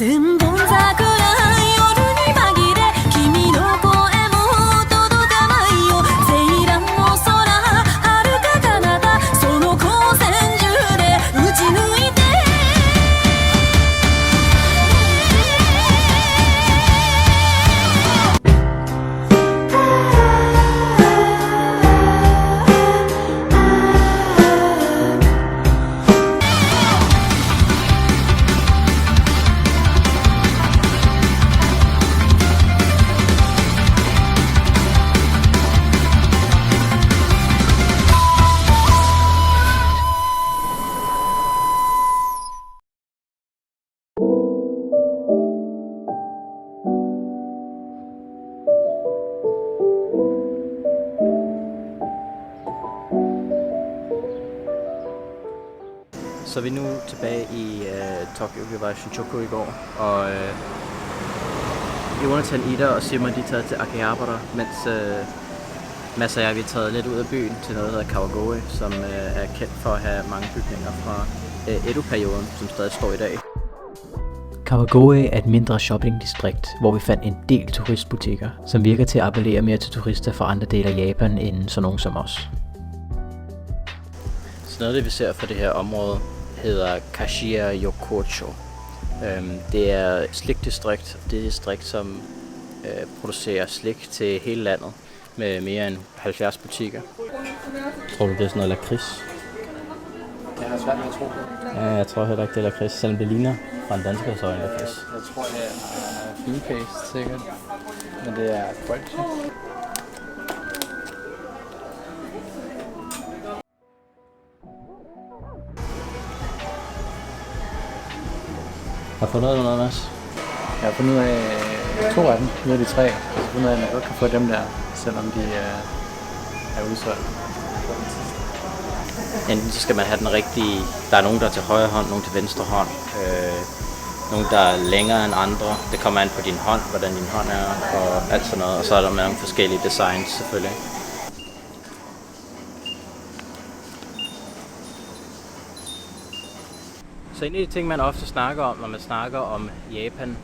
千本桜夜に紛れ君の声も届かないよ青蘭の空遥か彼方その光線中で打ち抜いてSå vi er nu tilbage i Tokyo. Vi var i Shinjuku i går, og Jonathan, Ida og Simon de er taget til Akihabara, mens Mads og jeg vi er taget lidt ud af byen til noget, der hedder Kawagoe, som er kendt for at have mange bygninger fra Edo-perioden, som stadig står i dag. Kawagoe er et mindre shoppingdistrikt, hvor vi fandt en del turistbutikker, som virker til at appellere mere til turister fra andre dele af Japan end sådan nogen som os. Så noget af det vi ser for det her område hedder Kashiya Yokocho. Det er et slikdistrikt. Det er et distrikt, som producerer slik til hele landet med mere end 70 butikker. Tror du, det er sådan noget lakrids? Jeg har svært ved at tro på. Ja, jeg tror heller ikke, det er lakrids, selvom det ligner fra en dansker, så er det lakrids. Jeg tror, det er foodpaste sikkert, men det er crunchy. Har du fundet noget, Mads? Jeg har fundet ud af 2 af dem, ud af de 3. Jeg har fundet ud af, at man godt kan få dem der, selvom de er udsolgt. Enten så skal man have den rigtige, der er nogen, der er til højre hånd, nogen til venstre hånd, nogen, der er længere end andre. Det kommer an på din hånd, hvordan din hånd er, og alt sådan noget. Og så er der mange forskellige designs selvfølgelig. Så en af de ting, man ofte snakker om, når man snakker om Japan,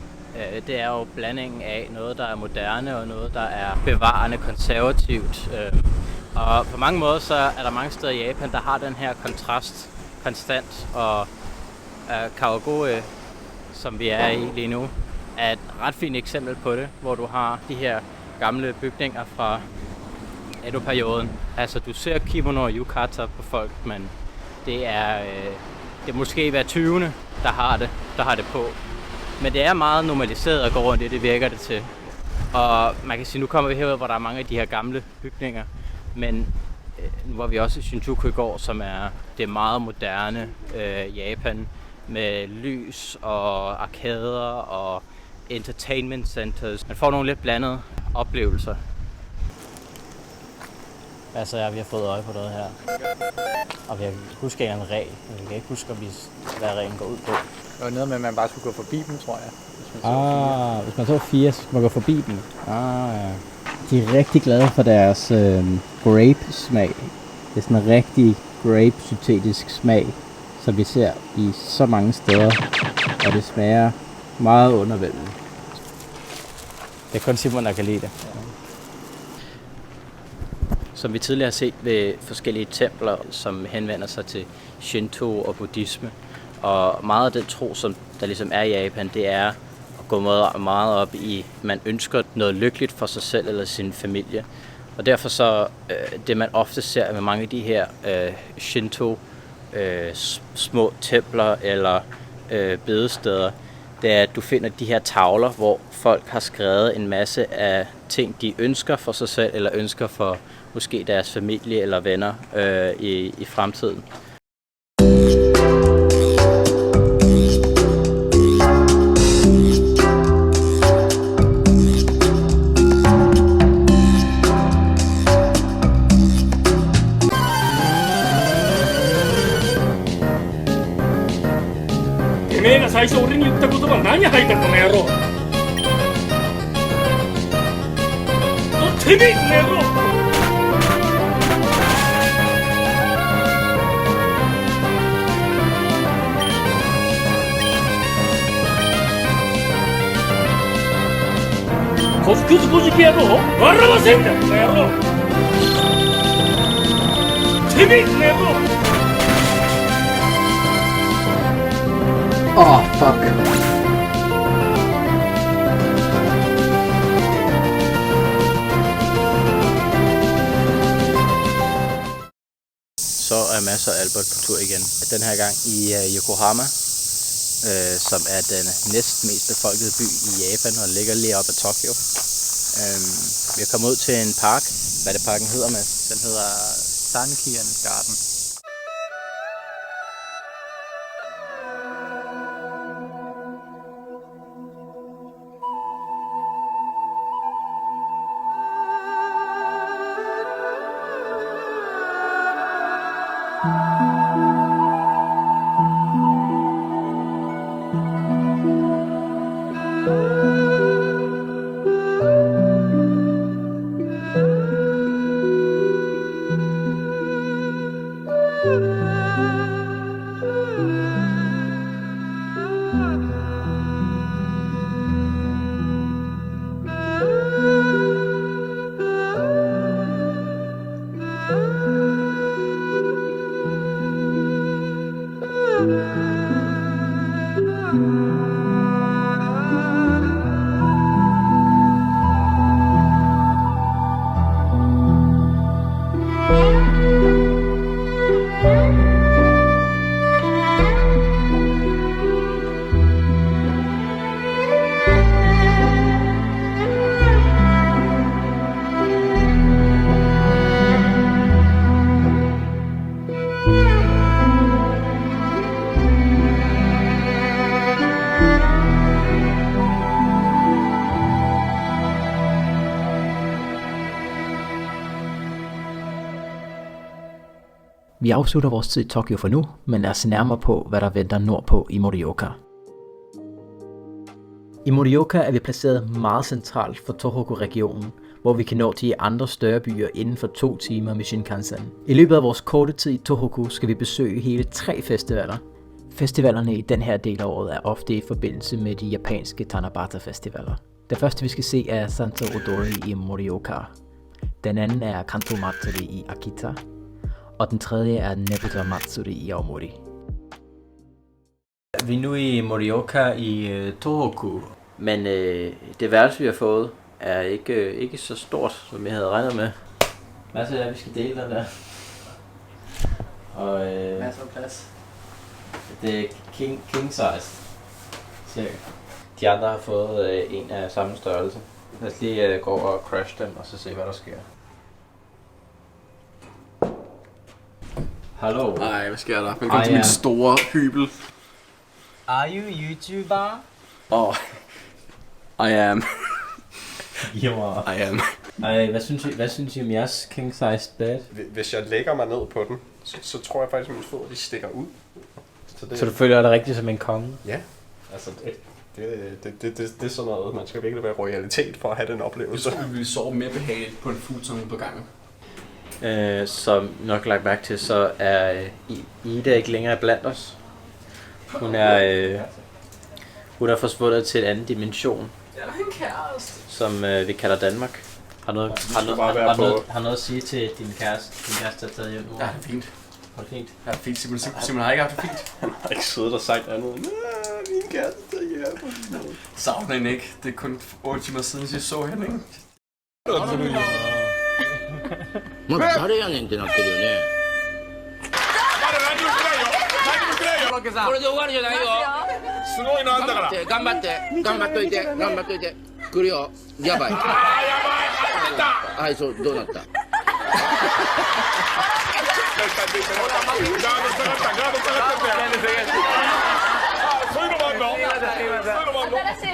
det er jo blandingen af noget, der er moderne og noget, der er bevarende konservativt. Og på mange måder så er der mange steder i Japan, der har den her kontrast konstant. Og Kawagoe, som vi er i lige nu, er et ret fint eksempel på det, hvor du har de her gamle bygninger fra Edo-perioden. Altså du ser kimono og yukata på folk, men det er måske hver 20. der har det på. Men det er meget normaliseret at gå rundt i det, virker det til. Og man kan sige, nu kommer vi herud, hvor der er mange af de her gamle bygninger. Men nu var vi også i Shinjuku i går, som er det meget moderne Japan. Med lys og arkader og entertainment centers. Man får nogle lidt blandede oplevelser. Altså, vi har fået øje på noget her. Og vi husker ikke en regel, men vi kan ikke huske, hvad reglen går ud på. Det var noget med, at man bare skulle gå forbi dem, tror jeg. Hvis man så 4, så skal man gå forbi dem. Ja. De er rigtig glade for deres grape-smag. Det er sådan en rigtig grape-syntetisk smag, som vi ser i så mange steder. Og det smager meget undervældende. Det er kun Simon, der kan lide det. Som vi tidligere har set ved forskellige templer, som henvender sig til Shinto og buddhisme. Og meget af den tro, som der ligesom er i Japan, det er at gå meget op i, man ønsker noget lykkeligt for sig selv eller sin familie. Og derfor så, det man ofte ser med mange af de her Shinto små templer eller bedesteder, det er, at du finder de her tavler, hvor folk har skrevet en masse af ting, de ønsker for sig selv eller ønsker for måske deres familie eller venner i fremtiden. くずこじき野郎笑わせんだこの野郎てめえこの野郎 Oh, fuck. Så er Mads og Albert på tur igen. Den her gang i Yokohama, som er den næst mest befolkede by i Japan og ligger lige op ad Tokyo. Vi er kommet ud til en park. Hvad det parken hedder, Mads? Den hedder Sankian Garden. Vi afslutter vores tid i Tokyo for nu, men lad os se nærmere på, hvad der venter nordpå i Morioka. I Morioka er vi placeret meget centralt for Tohoku-regionen, hvor vi kan nå til andre større byer inden for 2 timer med Shinkansen. I løbet af vores korte tid i Tohoku skal vi besøge hele 3 festivaler. Festivalerne i den her del af året er ofte i forbindelse med de japanske Tanabata-festivaler. Den første vi skal se er Santo Odori i Morioka. Den anden er Kanto Matsuri i Akita. Og den tredje er Nebuta Matsuri i Aomori. Vi er nu i Morioka i Tohoku, men det værelse vi har fået er ikke så stort, som jeg havde regnet med. Masser af vi skal dele den der. Og Masser af plads. det er king size. Cirka. De andre har fået en af samme størrelse. Lad os lige gå og crash dem og så se hvad der sker. Hallo. Ej, hvad sker der? Velkommen til mit store hybel. Are you YouTuber? Oh, I am. You are. I am. Ej, hvad synes I om jeres king size bed? Hvis jeg lægger mig ned på den, så tror jeg faktisk, at mine fødder de stikker ud. Så du føler dig rigtig som en konge? Ja, altså det er sådan noget, man skal virkelig være royalitet for at have den oplevelse. Jeg tror, vi ville sove mere behageligt på en futon på gangen. Som nok lagt mærke til, så er Ida ikke længere blandt os. Hun er forsvundet til en anden dimension. Jeg er en kæreste. Som vi kalder Danmark. Har noget at sige til din kæreste? Din kæreste er taget hjem nu? Ja, det er fint. Var det fint? Ja, det er fint. Simon har ikke haft det fint. Han har ikke siddet og sagt andet. Min kæreste er hjemme. Savner hende ikke. Det er kun 8 timer siden, jeg så hende, ikke? まだ誰やねんってなってるよね。これで終わりじゃないよ。すごいのあんだから。頑張って頑張っといて頑張っといて。来るよ。やばい。はい、そうどうなった？ガード下がったって。そういうのもあんの？そういうのもあんの？新しい。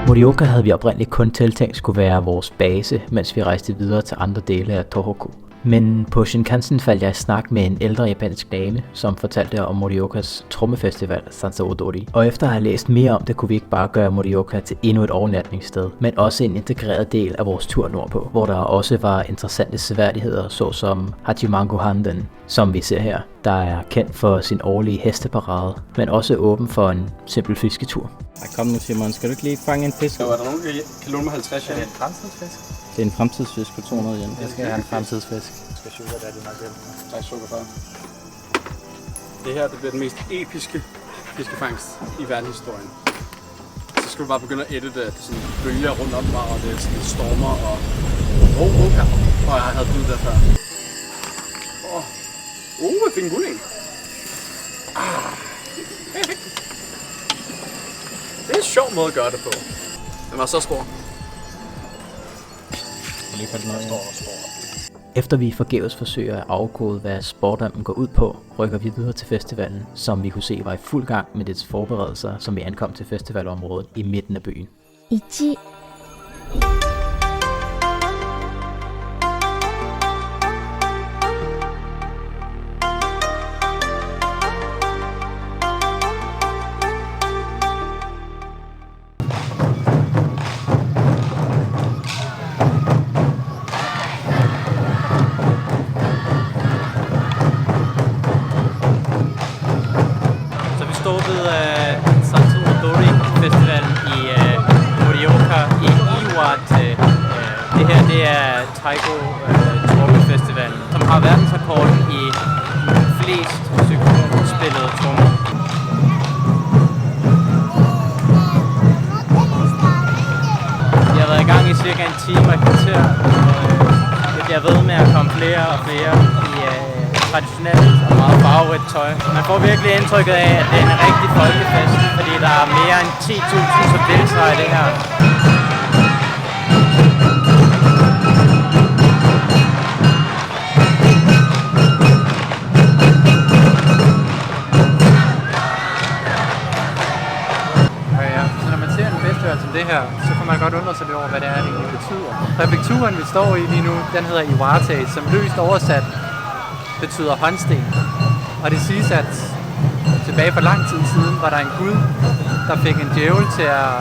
Morioka havde vi oprindeligt kun tiltænkt skulle være vores base, mens vi rejste videre til andre dele af Tohoku. Men på Shinkansen faldt jeg i snak med en ældre japansk dame, som fortalte om Moriokas trommefestival Sansa Odori. Og efter at have læst mere om det, kunne vi ikke bare gøre Morioka til endnu et overnatningssted, men også en integreret del af vores tur nordpå, hvor der også var interessante seværdigheder, såsom Hachimango Handen, som vi ser her, der er kendt for sin årlige hesteparade, men også åben for en simpel fisketur. Kom nu, Simon. Skal du ikke lige fange en fisk? Er der nogen, der kan låne mig 50 yen? Er det en fremtidsfisk? Det er en fremtidsfisk på 200 yen. Jeg skal have en fremtidsfisk. Jeg skal sukker, der er det nok hjælp. Tak, sukkerfar. Det her det bliver den mest episke fiskefangst i verdenshistorien. Så skal du bare begynde at ætte det. Det er sådan bølger rundt om mig, og det er sådan stormer og her. Og jeg havde bud der før. Jeg fik en gulding. Det er en sjov måde at gøre det på. Den var så stor. Efter vi forgæves forsøger at afkode, hvad sportdammen går ud på, rykker vi videre til festivalen, som vi kunne se var i fuld gang med dets forberedelser, som vi ankom til festivalområdet i midten af byen. 1 Sansa Odori Festivalen i Morioka i Iwate. Det her det er Taiko Trommefestivalen, som har verdensrekorden i flest synkronsspillede trommer. Vi har været i gang i cirka en time og et kvarter, og det bliver ved med at komme flere og flere i traditionelt og meget farverigt tøj. Man får virkelig indtrykket af, at det er en rigtig folkefest, fordi der er mere end 10.000, som deltager i det her. Så når man ser en festival som det her, så kan man godt undre sig lidt over, hvad det er, det egentlig betyder. Præfekturen, vi står i lige nu, den hedder Iwate, som løst oversat betyder håndsten. Og det siges, at tilbage for lang tid siden var der en gud, der fik en djævel til at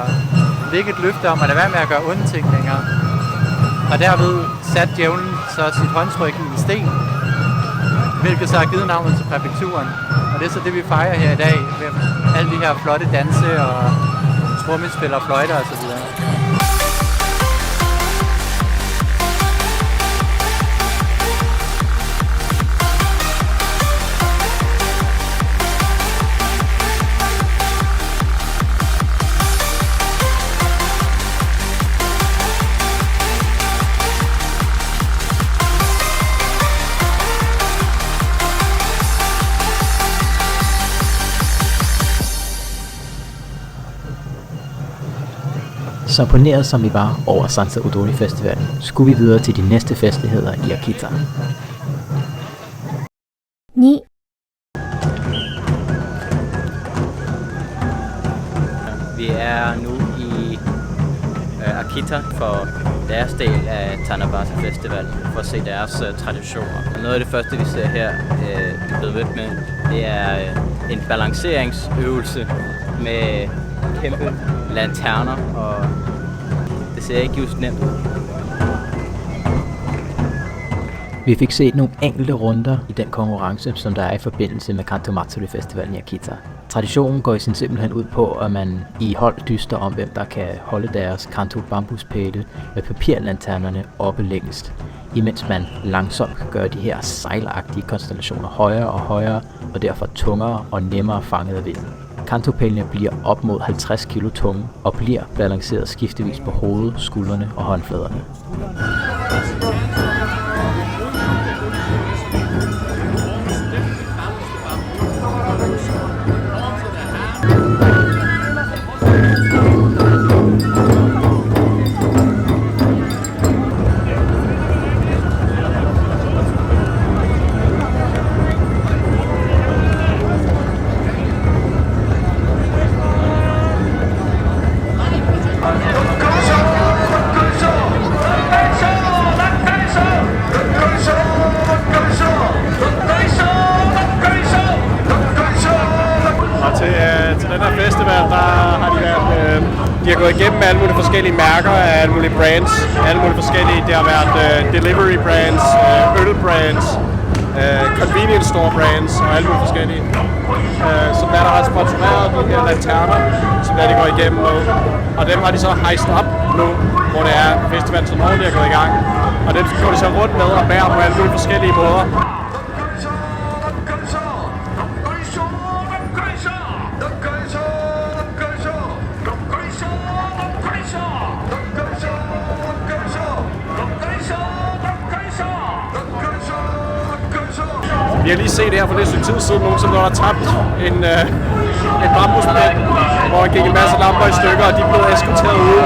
lægge et løfte om at lade være med at gøre onde ting længere. Og derved satte djævlen så sit håndtryk i en sten, hvilket så har givet navnet til præfekturen. Og det er så det, vi fejrer her i dag, med alle de her flotte danse og trommespil og fløjter osv. Så imponeret som vi var over Sansa Odori Festivalen, skulle vi videre til de næste festligheder i Akita. 2 Vi er nu i Akita for deres del af Tanabata Festival for at se deres traditioner. Noget af det første, vi ser her, vi er blevet ved med, det er en balanceringsøvelse med kæmpe lanterner, og det ser ikke just nemt ud. Vi fik set nogle enkelte runder i den konkurrence, som der er i forbindelse med Kanto Matsuri Festivalen i Akita. Traditionen går simpelthen ud på, at man i hold dyster om, hvem der kan holde deres kanto bambuspæle med papirlanternerne oppe længst, imens man langsomt kan gøre de her sejlagtige konstellationer højere og højere, og derfor tungere og nemmere fanget af vinden. Kantopælene bliver op mod 50 kilo tunge og bliver balanceret skiftevis på hovedet, skuldrene og håndfladerne. festival, der har de været, de har gået igennem alle mulige forskellige mærker af alle mulige brands. Alle mulige forskellige, det har været delivery brands, øl brands, convenience store brands og alle mulige forskellige. Som der har sponsoreret de her lanterner, som der de går igennem med. Og dem har de så hejst op nu, hvor det er festivalen som ordentligt er gået i gang. Og dem går de så rundt med og bærer på alle mulige forskellige måder. Vi har lige set det her for lidt stykke tid siden, nogen som der har tabt en bambuspind, hvor der gik en masse lamper i stykker, og de blev eskorteret ud.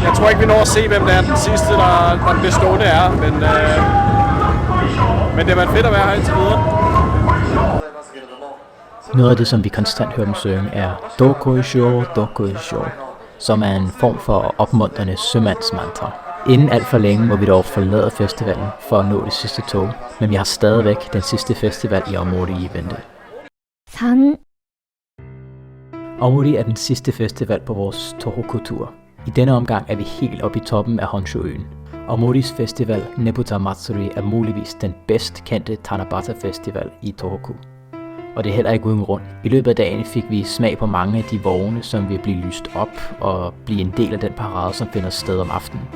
Jeg tror ikke, vi når at se, hvem det er den sidste, der den bestående er, men det har været fedt at være her indtil videre. Noget af det, som vi konstant hører dem synge, er Dokoisho, som er en form for opmuntrende sømandsmantra. Inden alt for længe må vi dog forlade festivalen for at nå det sidste tog, men vi har stadigvæk den sidste festival i Aomori i vente. 3 Aomori er den sidste festival på vores Tohoku-tur. I denne omgang er vi helt oppe i toppen af Honshu-øen. Aomoris festival Nebuta Matsuri er muligvis den bedst kendte Tanabata festival i Tohoku. Og det er heller ikke uden grund. I løbet af dagen fik vi smag på mange af de vogne, som vil blive lyst op og blive en del af den parade, som finder sted om aftenen.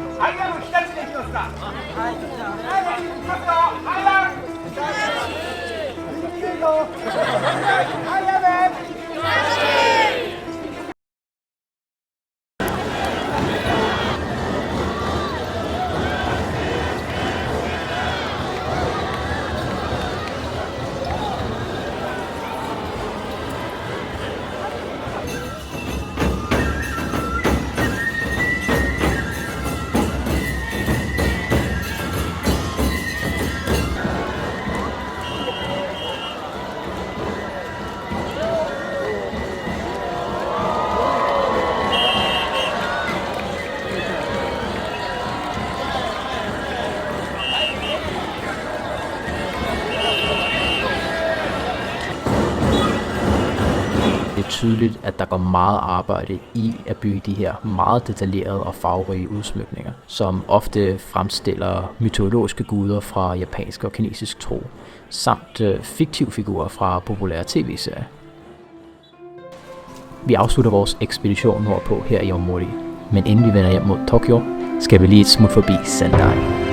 Det er tydeligt, at der går meget arbejde i at bygge de her meget detaljerede og farverige udsmykninger, som ofte fremstiller mytologiske guder fra japansk og kinesisk tro, samt fiktive figurer fra populære tv-serier. Vi afslutter vores ekspedition nordpå her i Aomori, men inden vi vender hjem mod Tokyo, skal vi lige et smut forbi Sendai.